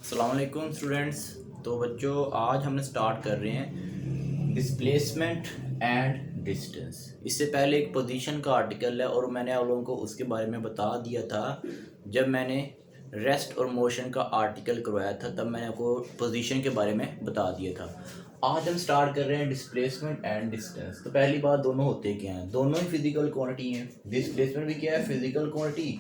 अस्सलाम वालेकुम स्टूडेंट्स। तो बच्चों आज हमने स्टार्ट कर रहे हैं डिस्प्लेसमेंट एंड डिस्टेंस। इससे पहले एक पोजीशन का आर्टिकल है और मैंने आप लोगों को उसके बारे में बता दिया था जब मैंने रेस्ट और मोशन का आर्टिकल करवाया था, तब मैंने आपको पोजीशन के बारे में बता दिया था। आज हम स्टार्ट कर रहे हैं डिस्प्लेसमेंट एंड डिस्टेंस। तो पहली बात, दोनों होते क्या हैं? दोनों ही फिजिकल क्वांटिटी हैं। डिस्प्लेसमेंट भी क्या है? Physical quantity.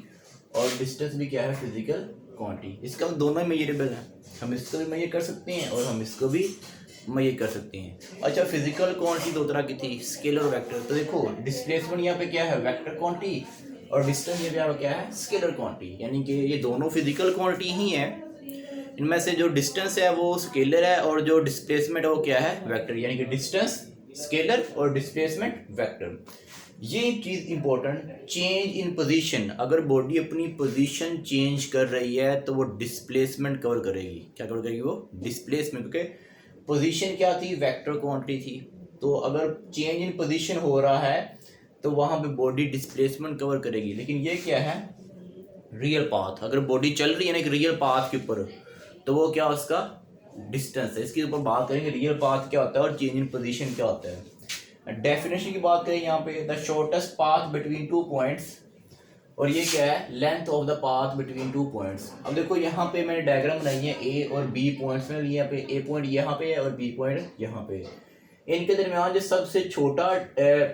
और डिस्टेंस भी क्या है? Physical quantity. इसका दोनों ही मेजरेबल हैं। हम इसको भी मेजर कर सकते हैं और हम इसको भी मेजर कर सकते हैं। अच्छा, फिजिकल क्वांटिटी दो तरह की थी, स्केलर और वेक्टर। तो देखो डिस्प्लेसमेंट यहाँ पे क्या है? Vector quantity. और डिस्टेंस यहाँ पे क्या है? Scalar quantity. यानी कि ये दोनों फिजिकल क्वांटिटी ही है। इनमें से जो डिस्टेंस है वो स्केलर है और जो डिस्प्लेसमेंट है वो क्या है? वेक्टर। यानी कि डिस्टेंस स्केलर और डिस्प्लेसमेंट वेक्टर। ये चीज़ इंपॉर्टेंट, चेंज इन पोजीशन। अगर बॉडी अपनी पोजीशन चेंज कर रही है तो वो डिस्प्लेसमेंट कवर करेगी। क्या कवर करेगी? वो डिस्प्लेसमेंट। क्योंकि पोजीशन क्या थी? वेक्टर क्वांटिटी थी। तो अगर चेंज इन पोजीशन हो रहा है तो वहाँ पे बॉडी डिस्प्लेसमेंट कवर करेगी। लेकिन ये क्या है? Real path. अगर बॉडी चल रही है ना एक रियल पाथ के ऊपर, तो वो क्या उसका डिस्टेंस है। इसके ऊपर बात करेंगे रियल पाथ क्या होता है और चेंज इन पोजीशन क्या होता है। डेफिनेशन की बात करें यहाँ पे, the shortest path between two points. और ये क्या है? Length of the path between two points. अब देखो यहाँ पे मैंने डायग्राम बनाई है, ए और बी पॉइंट्स में लिए। यहाँ पे ए पॉइंट यहाँ पे है और बी पॉइंट यहाँ पे है। इनके दरमियान जो सबसे छोटा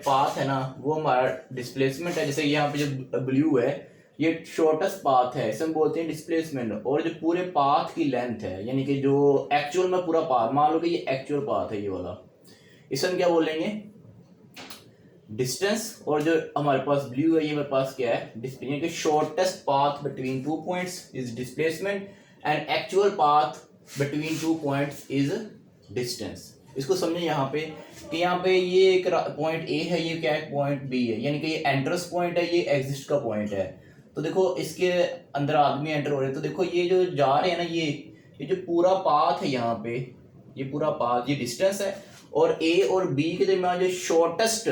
पाथ है ना, वो हमारा डिस्प्लेसमेंट है। जैसे यहाँ पे जो ब्लू है, ये शॉर्टेस्ट पाथ है, इसे हम बोलते हैं डिस्प्लेसमेंट। और जो पूरे पाथ की लेंथ है, यानी कि जो एक्चुअल में पूरा पाथ, मान लो कि ये एक्चुअल पाथ है ये वाला, इसे हम क्या बोलेंगे? डिस्टेंस। और जो हमारे पास ब्लू है, ये हमारे पास क्या है? डिस्प्लेसमेंट। के shortest path between two points is displacement and actual path between two points is distance. इसको समझे यहाँ पे कि यहाँ पे ये एक पॉइंट ए है, ये क्या है? पॉइंट बी है। यानी कि ये एंट्रेंस पॉइंट है, ये एग्जिस्ट का पॉइंट है। तो देखो इसके अंदर आदमी एंटर हो रहे हैं, तो देखो ये जो जा रहे हैं ना, ये जो पूरा पाथ है यहाँ पे, ये पूरा पाथ, ये डिस्टेंस है। और ए और बी के दरमियान जो शॉर्टेस्ट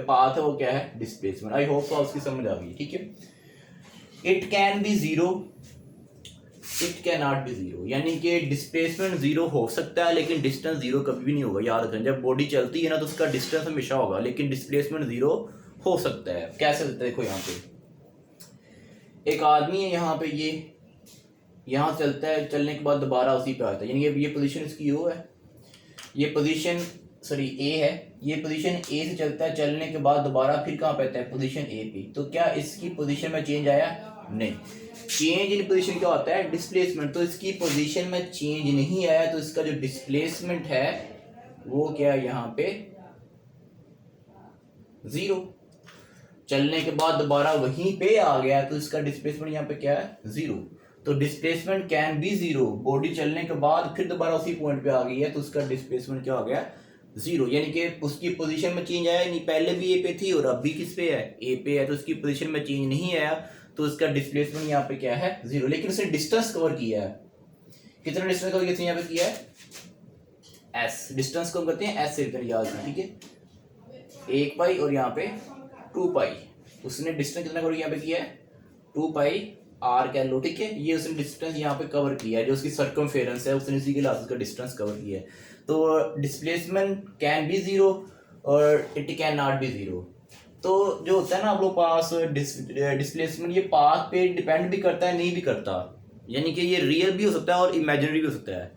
पाथ है वो क्या है? डिस्प्लेसमेंट। आई होप तो उसकी समझ आ गई। ठीक है। It can be zero, it can not be zero. यानी कि डिस्प्लेसमेंट जीरो हो सकता है लेकिन डिस्टेंस जीरो कभी भी नहीं होगा। याद रखें, जब बॉडी चलती है ना तो उसका डिस्टेंस हमेशा होगा, लेकिन डिस्प्लेसमेंट जीरो हो सकता है। कैसे होता है? देखो यहाँ पे एक आदमी है, यहाँ पे ये यहाँ चलता है, चलने के बाद दोबारा उसी पे आता है। यानी ये पोजीशन इसकी वो है, ये पोजीशन सॉरी ए है। ये पोजीशन ए से चलता है, चलने के बाद दोबारा फिर कहाँ पे आता है? पोजीशन ए पे। तो क्या इसकी पोजीशन में चेंज आया? नहीं। चेंज इन पोजीशन क्या होता है? डिस्प्लेसमेंट। तो इसकी पोजीशन में चेंज नहीं आया, तो इसका जो डिस्प्लेसमेंट है वो क्या है? यहाँ पे जीरो। चलने के बाद दोबारा वहीं पे आ गया तो इसका डिस्प्लेसमेंट यहाँ पे क्या है? जीरो। तो displacement can be zero. Body चलने के बाद फिर दोबारा उसी पॉइंट पे आ गई है तो उसका डिस्प्लेसमेंट क्या हो गया? जीरो। यानी कि उसकी पोजीशन में चेंज आया नहीं। पहले भी ए पे थी और अब भी किस पे है? ए पे है। तो उसकी पोजीशन में चेंज नहीं आया तो उसका डिस्प्लेसमेंट यहाँ पे क्या है? जीरो। लेकिन उसने डिस्टेंस कवर किया है। कितना डिस्टेंस कवर किया यहाँ पे किया है? एस। डिस्टेंस को हम करते हैं एस से, याद है। ठीक है, 1 पाई और यहाँ पे 2 पाई। उसने डिस्टेंस कितना कवर यहाँ पे किया है? 2 पाई आर कह लो। ठीक है, ये उसने डिस्टेंस यहाँ पे कवर किया है, जो उसकी सर्कमफेरेंस है उसने इसी के लास्ट का डिस्टेंस कवर किया है। तो डिस्प्लेसमेंट कैन बी जीरो और it can not be zero. तो जो होता है ना आप लोग पास डिस्प्लेसमेंट, ये पाथ पे डिपेंड भी करता है, नहीं भी करता। यानी कि ये रियल भी हो सकता है और इमेजिनरी भी हो सकता है।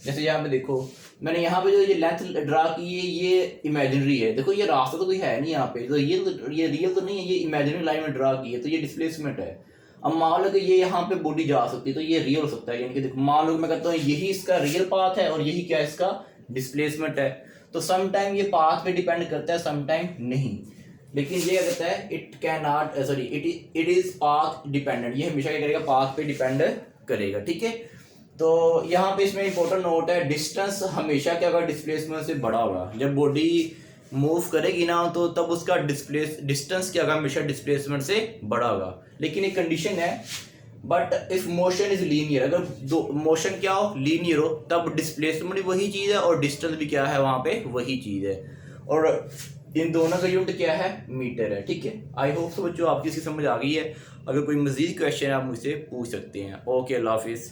जैसे यहाँ पे देखो, मैंने यहाँ पे जो ये लेंथ ड्रा की है ये इमेजिनरी है। देखो ये रास्ता तो कोई है नहीं यहाँ पे, तो ये रियल तो नहीं है, ये इमेजिनरी लाइन में ड्रा की है, तो ये डिस्प्लेसमेंट है। अब मान लो कि ये यहाँ पे बॉडी जा सकती है तो ये रियल हो सकता है। यानी कि देखो, मान लो मैं कहता हूँ यही इसका रियल पाथ है और यही क्या इसका डिस्प्लेसमेंट है। तो समटाइम ये पाथ पे डिपेंड करता है, समटाइम नहीं। लेकिन ये क्या कहता है? It can not sorry it is path dependent. ये हमेशा क्या करेगा? पाथ पे डिपेंड करेगा। ठीक है। तो यहाँ पे इसमें इंपॉर्टेंट नोट है, डिस्टेंस हमेशा क्या होगा? डिस्प्लेसमेंट से बड़ा होगा। जब बॉडी मूव करेगी ना तो तब उसका डिस्टेंस क्या होगा? हमेशा डिस्प्लेसमेंट से बड़ा होगा। लेकिन एक कंडीशन है, but if motion is linear. अगर दो मोशन क्या हो? लीनियर हो, तब डिस्प्लेसमेंट भी वही चीज़ है और डिस्टेंस भी क्या है? वहाँ पे वही चीज़ है। और इन दोनों का यूनिट क्या है? मीटर है। ठीक है। आई होप सो बच्चों आपकी इसकी समझ आ गई है। अगर कोई मजीद क्वेश्चन है आप मुझसे पूछ सकते हैं। ओके, अल्लाह हाफिज़।